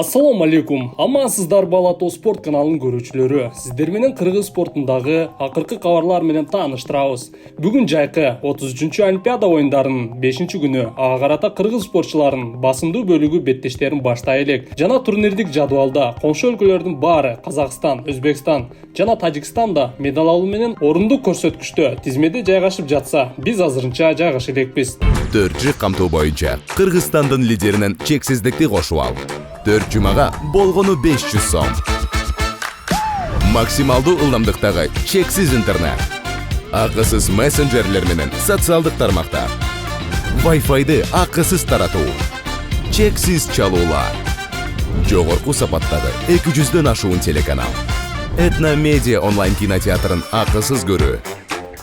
Ассаламу алейкум. Амансыздар Балато спорт каналынын көрүүчүлөрү. Сиздер менен кыргыз спортундагы акыркы кабарлар менен тааныштырабыз. Бүгүн жайкы 33-чү Олимпиада оюндарынын 5-күнү ага карата кыргыз спортчуларынын басымдуу бөлүгү беттештерин баштай элек. Жана турнирдик жадыбалда коңшу өлкөлөрдүн баары Казакстан, Өзбекстан жана Тажикстанда медаль алуу менен орундук көрсөткүчтө тизмеде жайгашып жатса, биз азырынча жайгаша элекпиз. 4 камтоо боюнча Кыргызстандын лидеринен чексиздикти кошуп ал. 4 жумага болгону 500 сом. Максималдуу ылдамдыктагы чексиз интернет. Акысыз мессенджерлер менен социалдык тармактар. Wi-Fi'ды акысыз таратуу. Чексиз чалуулар. Жогорку сапаттагы 200дөн ашуун телеканал. Этно медиа онлайн кинотеатрын акысыз көрүү.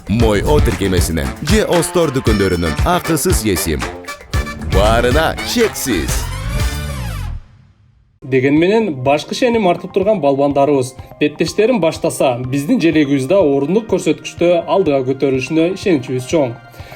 Мой О тиркемесинен же Остор дүкөндөрүнүн акысыз есим. Баарына чексиз. Деген менен башкы шеним артып турган балбандарыбыз беттештерин баштаса, биздин желегибизде орундук көрсөткүчтө алдыга көтөрүлүшүнө ишеничибиз чоң.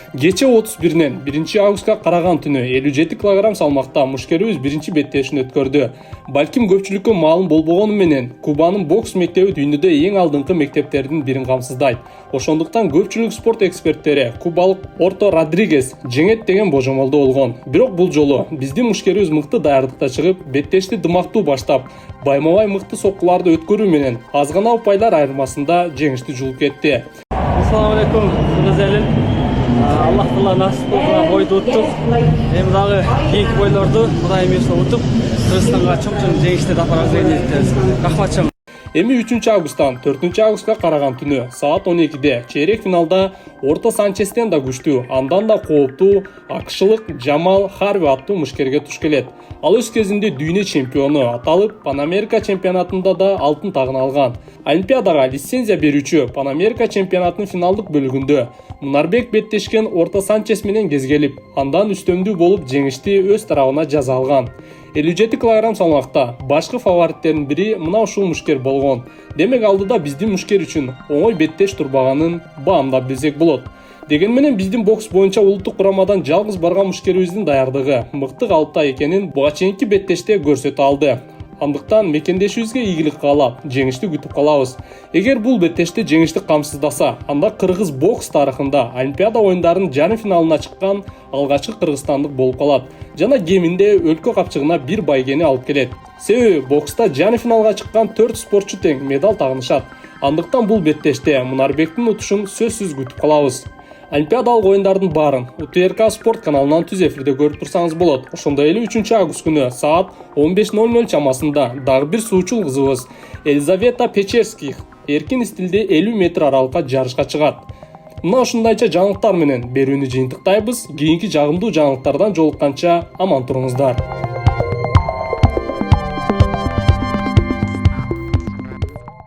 Кече 31-нен 1-августка караган түнү 57 кг салмакта мушкерибиз биринчи беттешин өткөрдү. Балким көпчүлүккө маалым болбогону менен Кубанын бокс мектеби дүйнөдө эң алдыңкы мектептердин бирин камсыздайт. Ошондуктан көпчүлүк спорт эксперттери кубалык Орто Родригес жеңет деген божомолдо болгон. Бирок бул жолу биздин мушкерибиз мыкты даярдыкта чыгып, беттешти дымактуу баштап, байма-бай мыкты соккуларды өткөрүү менен аз гана упайлар айырмасында жеңишти жулуп кетти. Ассаламу алейкум, кыргыз элин. Аллах Таала насип кылган бойду уттук. Эми дагы кийинки бойлорду Кудайым үйсүнө утуп, Кыргызстанга чоң жеңиштерди апарабыз деген ниеттебиз. Рахмат. Эми 3-августтан 4-августка караган түнү саат 12-де чейрек финалда Орто Санчестен да күчтүү, андан да кооптуу акшылык Джамал Харви аттуу мушкерге туш келет. Ал өз кезинде дүйнө чемпиону аталып, Пан-Америка чемпионатында да алтын тагын алган. Олимпиадага лицензия берүүчү Пан-Америка чемпионатынын финалдык бөлүгүндө Мунарбек беттешкен Орто Санчес менен кезгелип, андан үстөмдүү болуп жеңишти өз тарабына жаза алган. 57 кг салмакта башкы фавориттердин бири мына ушул мушкер болгон. Демек алдыда биздин мушкер үчүн оңой беттеш турбаганын баамдап билсек болот. Деген менен биздин бокс боюнча улуттук курамадан жалгыз барган мушкерибиздин даярдыгы мыкты калыпта экенин буга чейинки беттеште көрсөтө алды. Андыктан мекендешибизге ийгилик каалап, жеңишти күтүп калабыз. Эгер бул беттеште жеңишти камсыздаса, анда кыргыз бокс тарыхында Олимпиада оюндарынын жарым финалына чыккан алгачкы кыргызстандык болуп калат. Жана кеминде өлкө капчыгына бир байгени алып келет. Себеби бокста жарым финалга чыккан 4 спортчу тең медаль тагынышат. Андыктан бул беттеште Мунарбектин утушун сөзсүз күтүп калабыз. Олимпиадалык оюндардын баарын УТРК спорт каналынан түз эфирде көрүп турсаңыз болот. Ошондой эле 3-август күнү саат 15:00 чамасында дагы бир суучул кызыбыз Елизавета Печерских эркин стилде 50 метр аралыкка жарышка чыгат. Мына ушундайча жаңылыктар менен берүүнү жыйынтыктайбыз. Кийинки жагымдуу жаңылыктардан жолукканча аман туруңуздар.